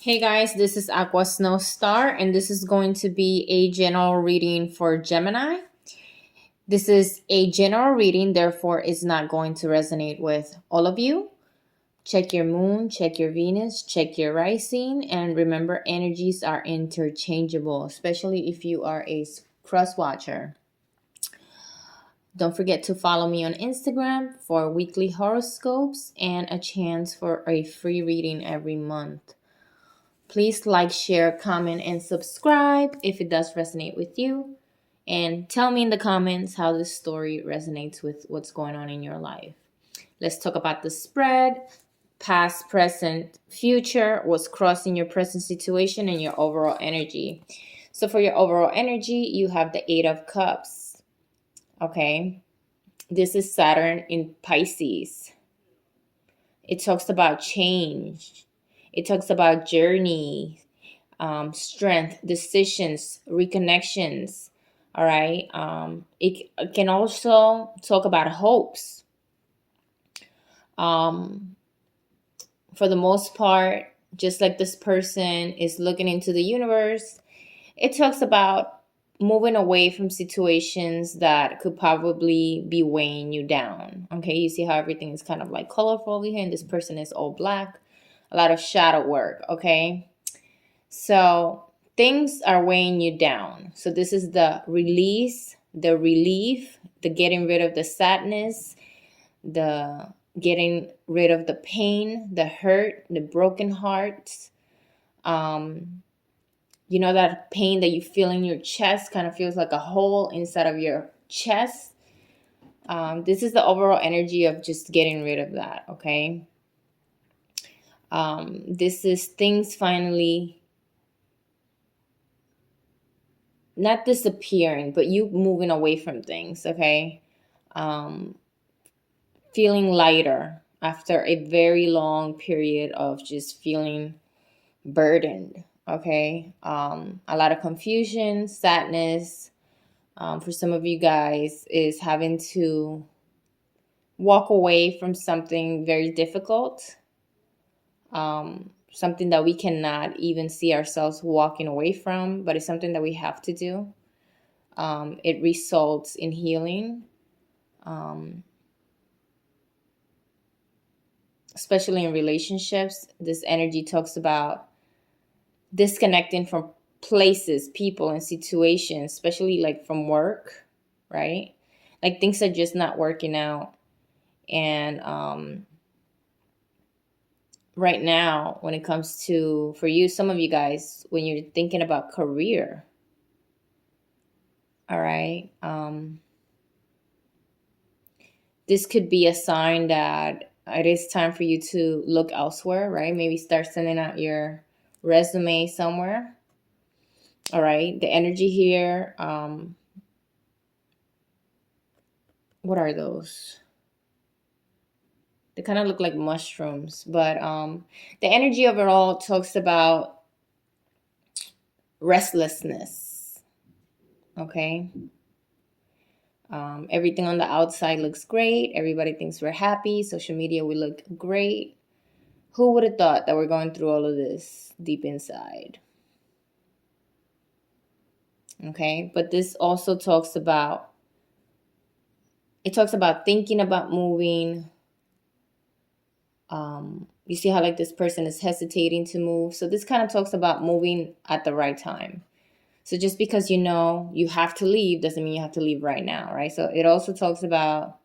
Hey guys, this is AquaSnowStar, and this is going to be a general reading for Gemini. This is a general reading, therefore, it's not going to resonate with all of you. Check your moon, check your Venus, check your rising, and remember, energies are interchangeable, especially if you are a cross watcher. Don't forget to follow me on Instagram for weekly horoscopes and a chance for a free reading every month. Please like, share, comment, and subscribe if it does resonate with you. And tell me in the comments how this story resonates with what's going on in your life. Let's talk about the spread, past, present, future, what's crossing your present situation, and your overall energy. So for your overall energy, you have the Eight of Cups. Okay. This is Saturn in Pisces. It talks about change. It talks about journey, strength, decisions, reconnections. All right. It can also talk about hopes. For the most part, just like this person is looking into the universe, it talks about moving away from situations that could probably be weighing you down. Okay, you see how everything is kind of like colorful over here, and this person is all black, a lot of shadow work. Okay, so things are weighing you down. So this is the release, the relief, the getting rid of the sadness, the getting rid of the pain, the hurt, the broken hearts. That pain that you feel in your chest kind of feels like a hole inside of your chest. This is the overall energy of just getting rid of that, okay? This is things finally not disappearing, but you moving away from things, okay? Feeling lighter after a very long period of just feeling burdened, okay? A lot of confusion, sadness, for some of you guys is having to walk away from something very difficult, something that we cannot even see ourselves walking away from, but it's something that we have to do. It results in healing, especially in relationships. This energy talks about disconnecting from places, people, and situations, especially like from work, right? Like things are just not working out. And right now, when it comes to, for you, some of you guys, when you're thinking about career, all right, this could be a sign that it is time for you to look elsewhere, right? Maybe start sending out your resume somewhere. All right, the energy here, what are those? They kind of look like mushrooms, but the energy overall talks about restlessness. Okay. Everything on the outside looks great. Everybody thinks we're happy. Social media, we look great. Who would have thought that we're going through all of this deep inside? Okay. But this also talks about, it talks about thinking about moving. You see how like this person is hesitating to move. So this kind of talks about moving at the right time. So just because you know you have to leave doesn't mean you have to leave right now, right? So it also talks about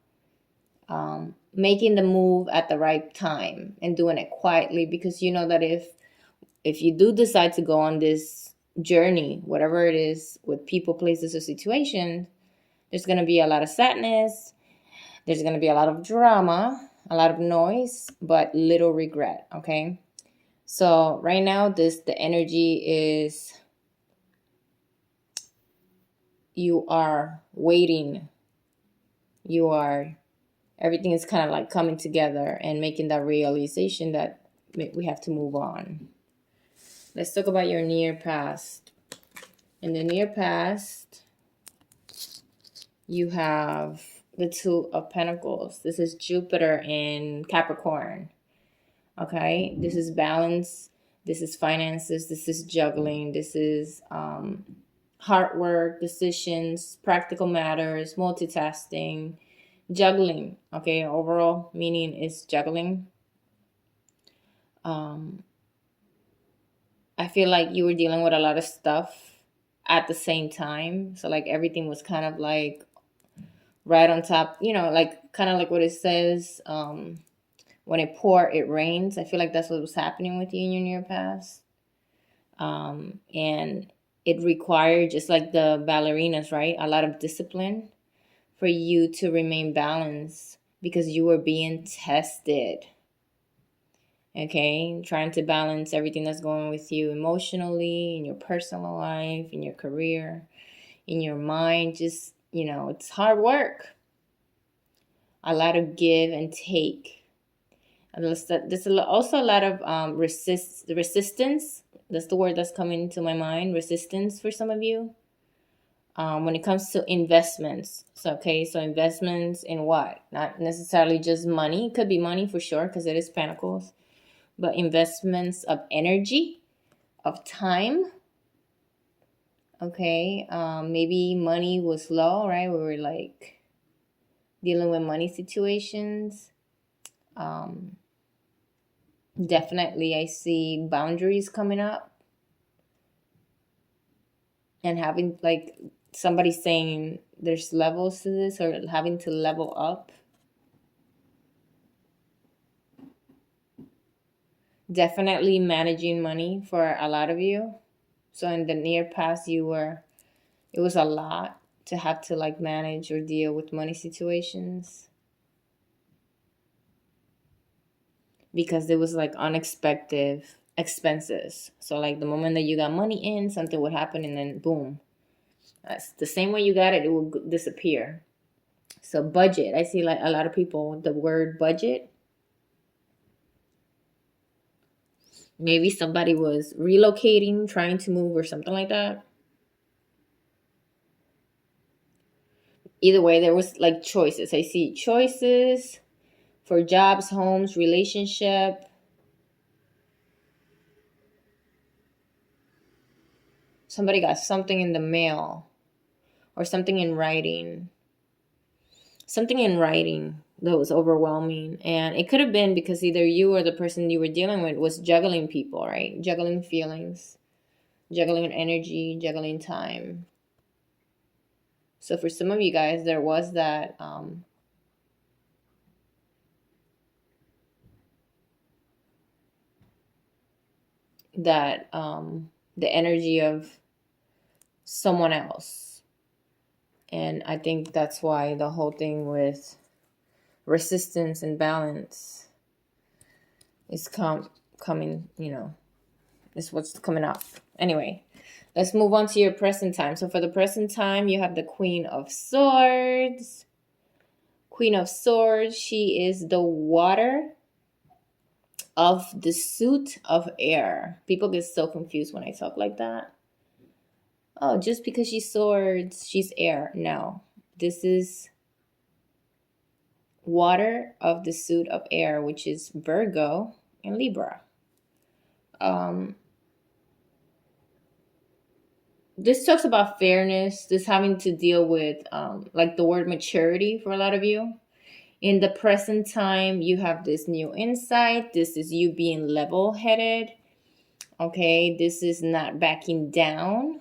making the move at the right time and doing it quietly, because you know that if you do decide to go on this journey, whatever it is, with people, places, or situations, there's going to be a lot of sadness. There's going to be a lot of drama, a lot of noise, but little regret, okay? So right now, the energy is you are waiting. Everything is kind of like coming together and making that realization that we have to move on. Let's talk about your near past. In the near past, you have the Two of Pentacles. This is Jupiter in Capricorn. Okay, this is balance. This is finances. This is juggling. This is hard work, decisions, practical matters, multitasking, juggling. Okay, overall meaning is juggling. I feel like you were dealing with a lot of stuff at the same time. So like everything was kind of like right on top, like kind of like what it says, when it pours, it rains. I feel like that's what was happening with you in your near past. And it required, just like the ballerinas, right? A lot of discipline for you to remain balanced because you were being tested. Okay, trying to balance everything that's going with you emotionally, in your personal life, in your career, in your mind. Just, it's hard work. A lot of give and take. And there's also a lot of resistance. That's the word that's coming to my mind. Resistance for some of you. When it comes to investments. So investments in what? Not necessarily just money. It could be money for sure because it is Pentacles. But investments of energy, of time. Okay, maybe money was low, right? We were like dealing with money situations. Definitely I see boundaries coming up. And having like somebody saying there's levels to this, or having to level up. Definitely managing money for a lot of you. So in the near past it was a lot to have to like manage or deal with money situations. Because there was like unexpected expenses. So like the moment that you got money in, something would happen and then boom. That's the same way you got it, it will disappear. So budget. I see like a lot of people, the word budget. Maybe somebody was relocating, trying to move or something like that. Either way, there was like choices. I see choices for jobs, homes, relationship. Somebody got something in the mail or something in writing. Something in writing that was overwhelming. And it could have been because either you or the person you were dealing with was juggling people, right? Juggling feelings, juggling energy, juggling time. So for some of you guys, there was that the energy of someone else. And I think that's why the whole thing with resistance and balance is coming, is what's coming up. Anyway, let's move on to your present time. So for the present time, you have the Queen of Swords. Queen of Swords, she is the water of the suit of air. People get so confused when I talk like that. Oh, just because she's swords, she's air. No, this is water of the suit of air, which is Virgo and Libra. This talks about fairness, this having to deal with like the word maturity for a lot of you. In the present time, you have this new insight. This is you being level-headed. Okay, this is not backing down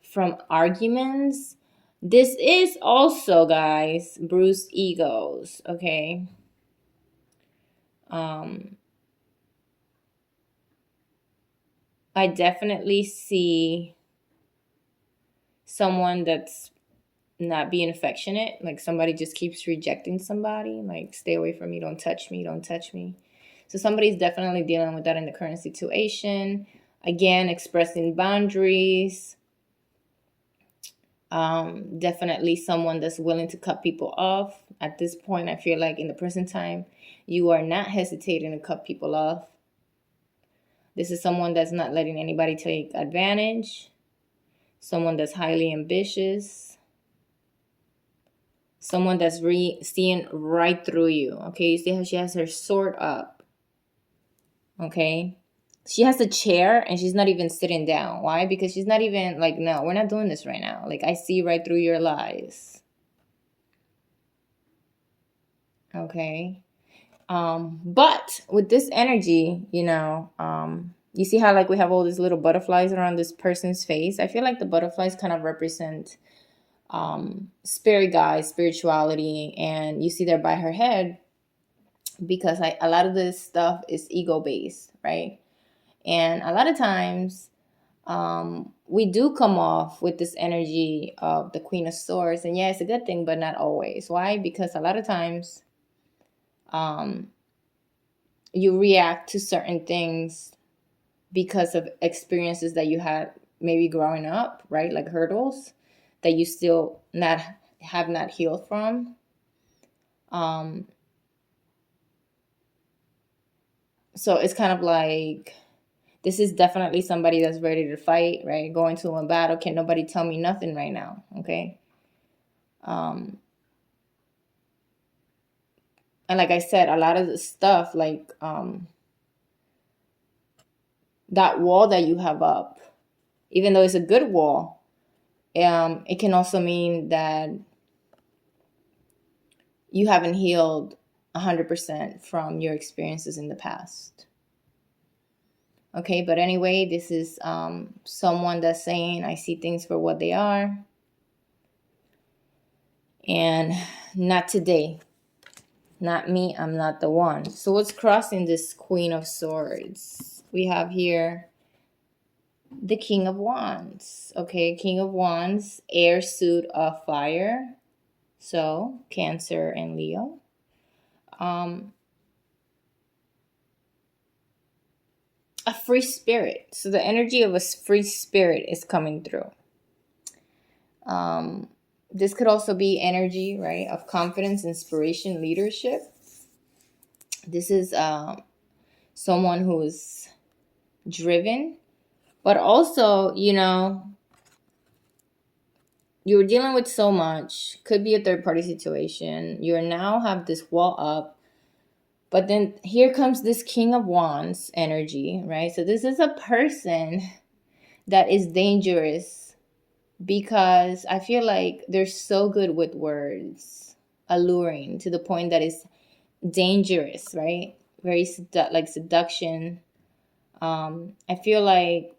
from arguments. This is also, guys, bruised egos. Okay. I definitely see someone that's not being affectionate. Like somebody just keeps rejecting somebody. Like, stay away from me. Don't touch me. Don't touch me. So somebody's definitely dealing with that in the current situation. Again, expressing boundaries. Definitely someone that's willing to cut people off. At this point, I feel like in the present time, you are not hesitating to cut people off. This is someone that's not letting anybody take advantage. Someone that's highly ambitious. Someone that's seeing right through you. Okay, you see how she has her sword up. Okay, she has a chair and she's not even sitting down. Why? Because she's not even like, no, we're not doing this right now. Like, I see right through your lies. Okay. But with this energy, you see how like we have all these little butterflies around this person's face. I feel like the butterflies kind of represent spirit guides, spirituality, and you see there by her head, because a lot of this stuff is ego based, right? And a lot of times we do come off with this energy of the Queen of Swords, and yeah, it's a good thing, but not always. Why? Because a lot of times you react to certain things because of experiences that you had maybe growing up, right? Like hurdles that you still not have not healed from. So it's kind of like, this is definitely somebody that's ready to fight, right? Going to a battle. Can nobody tell me nothing right now, okay? And like I said, a lot of the stuff, like that wall that you have up, even though it's a good wall, it can also mean that you haven't healed 100% from your experiences in the past. Okay, but anyway, this is someone that's saying, I see things for what they are. And not today. Not me, I'm not the one. So what's crossing this Queen of Swords? We have here the King of Wands. Okay, King of Wands, air suit of fire. So Cancer and Leo. A free spirit. So the energy of a free spirit is coming through. This could also be energy, right, of confidence, inspiration, leadership. This is someone who's driven, but also, you're dealing with so much. Could be a third party situation. You now have this wall up, but then here comes this King of Wands energy, right? So this is a person that is dangerous, because I feel like they're so good with words, alluring to the point that it's dangerous, right? Very like seduction. I feel like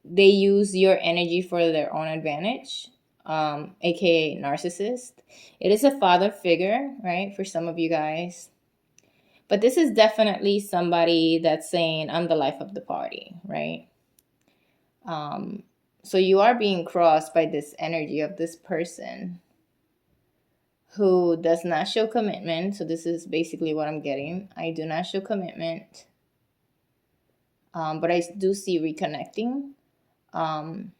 they use your energy for their own advantage, aka narcissist. It is a father figure, right, for some of you guys. But this is definitely somebody that's saying, I'm the life of the party, right? So you are being crossed by this energy of this person who does not show commitment. So this is basically what I'm getting. I do not show commitment. But I do see reconnecting. And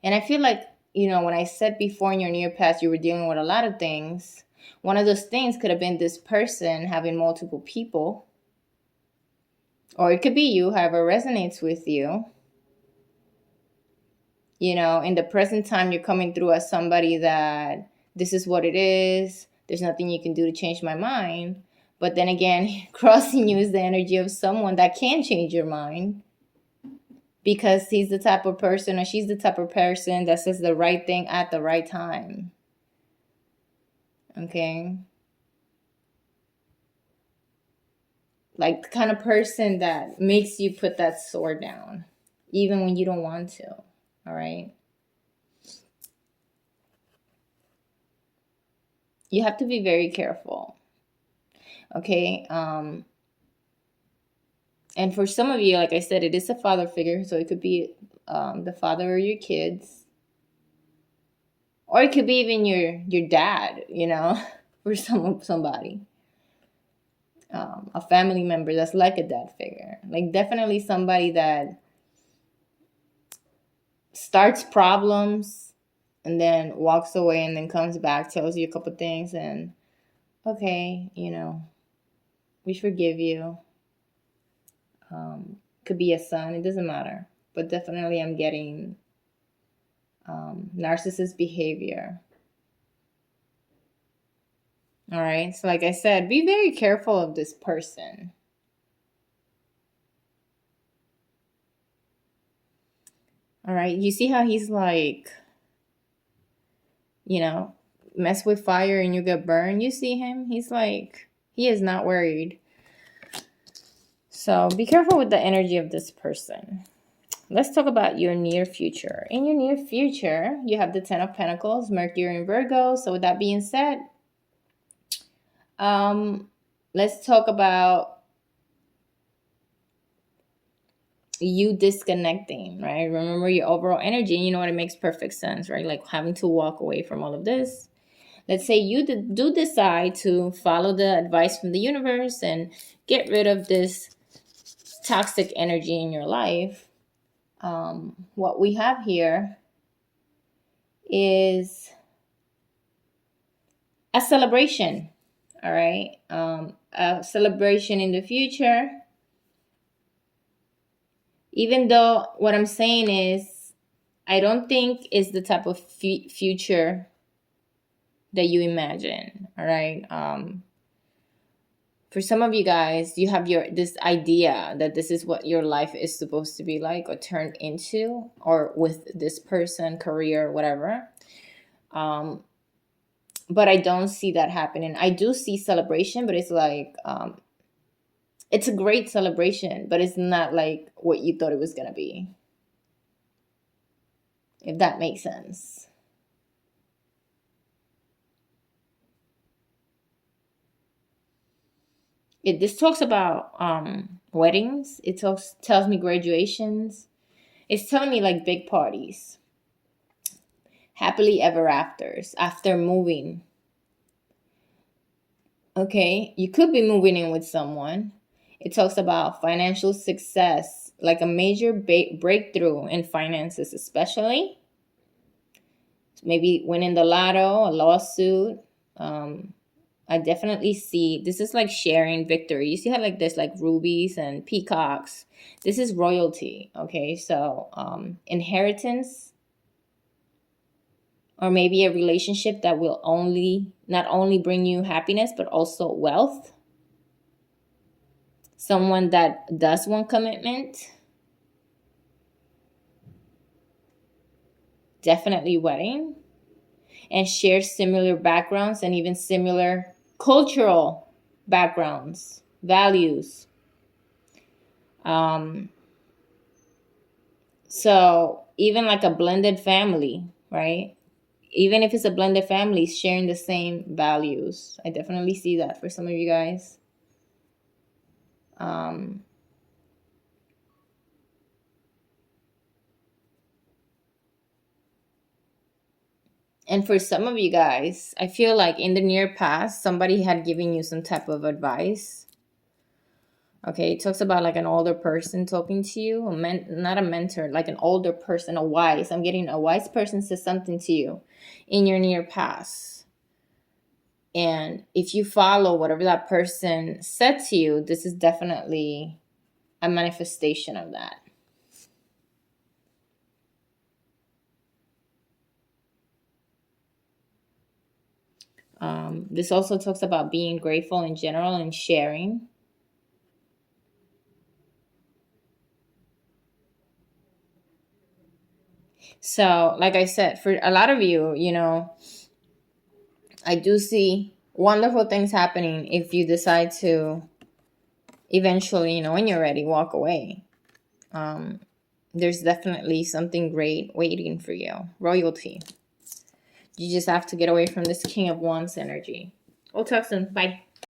I feel like, when I said before in your near past, you were dealing with a lot of things. One of those things could have been this person having multiple people. Or it could be you, however resonates with you. In the present time, you're coming through as somebody that this is what it is. There's nothing you can do to change my mind. But then again, crossing you is the energy of someone that can change your mind, because he's the type of person, or she's the type of person that says the right thing at the right time. Okay? Like the kind of person that makes you put that sword down, even when you don't want to. All right? You have to be very careful. Okay? And for some of you, like I said, it is a father figure. So it could be the father of your kids. Or it could be even your dad, for somebody. A family member that's like a dad figure. Like definitely somebody that starts problems and then walks away and then comes back, tells you a couple things, and okay, we forgive you. Could be a son, it doesn't matter. But definitely I'm getting narcissist behavior. All right. So like I said, be very careful of this person. All right. You see how he's like, you know, mess with fire and you get burned. You see him? He's like, he is not worried. So be careful with the energy of this person. Let's talk about your near future. In your near future, you have the Ten of Pentacles, Mercury and Virgo. So with that being said, let's talk about you disconnecting, right? Remember your overall energy. You know what? It makes perfect sense, right? Like having to walk away from all of this. Let's say you do decide to follow the advice from the universe and get rid of this toxic energy in your life. What we have here is a celebration, all right? A celebration in the future. Even though what I'm saying is, I don't think it's the type of future that you imagine, all right? For some of you guys, you have this idea that this is what your life is supposed to be like or turn into, or with this person, career, whatever. But I don't see that happening. I do see celebration, but it's like, it's a great celebration, but it's not like what you thought it was going to be. If that makes sense. This talks about weddings. It tells me graduations. It's telling me like big parties. Happily ever afters after moving. Okay, you could be moving in with someone. It talks about financial success, like a major breakthrough in finances, especially. Maybe winning the lotto, a lawsuit. I definitely see this is like sharing victory. You see how like there's like rubies and peacocks. This is royalty. Okay, so inheritance, or maybe a relationship that will not only bring you happiness but also wealth. Someone that does want commitment. Definitely wedding. And share similar backgrounds and even similar cultural backgrounds, values. So even like a blended family, right? Even if it's a blended family, sharing the same values. I definitely see that for some of you guys. And for some of you guys, I feel like in the near past, somebody had given you some type of advice. Okay, it talks about like an older person talking to you, not a mentor, like an older person, I'm getting a wise person says something to you in your near past. And if you follow whatever that person said to you, this is definitely a manifestation of that. This also talks about being grateful in general and sharing. So, like I said, for a lot of you, I do see wonderful things happening if you decide to eventually, when you're ready, walk away. There's definitely something great waiting for you. Royalty. You just have to get away from this King of Wands energy. We'll talk soon. Bye.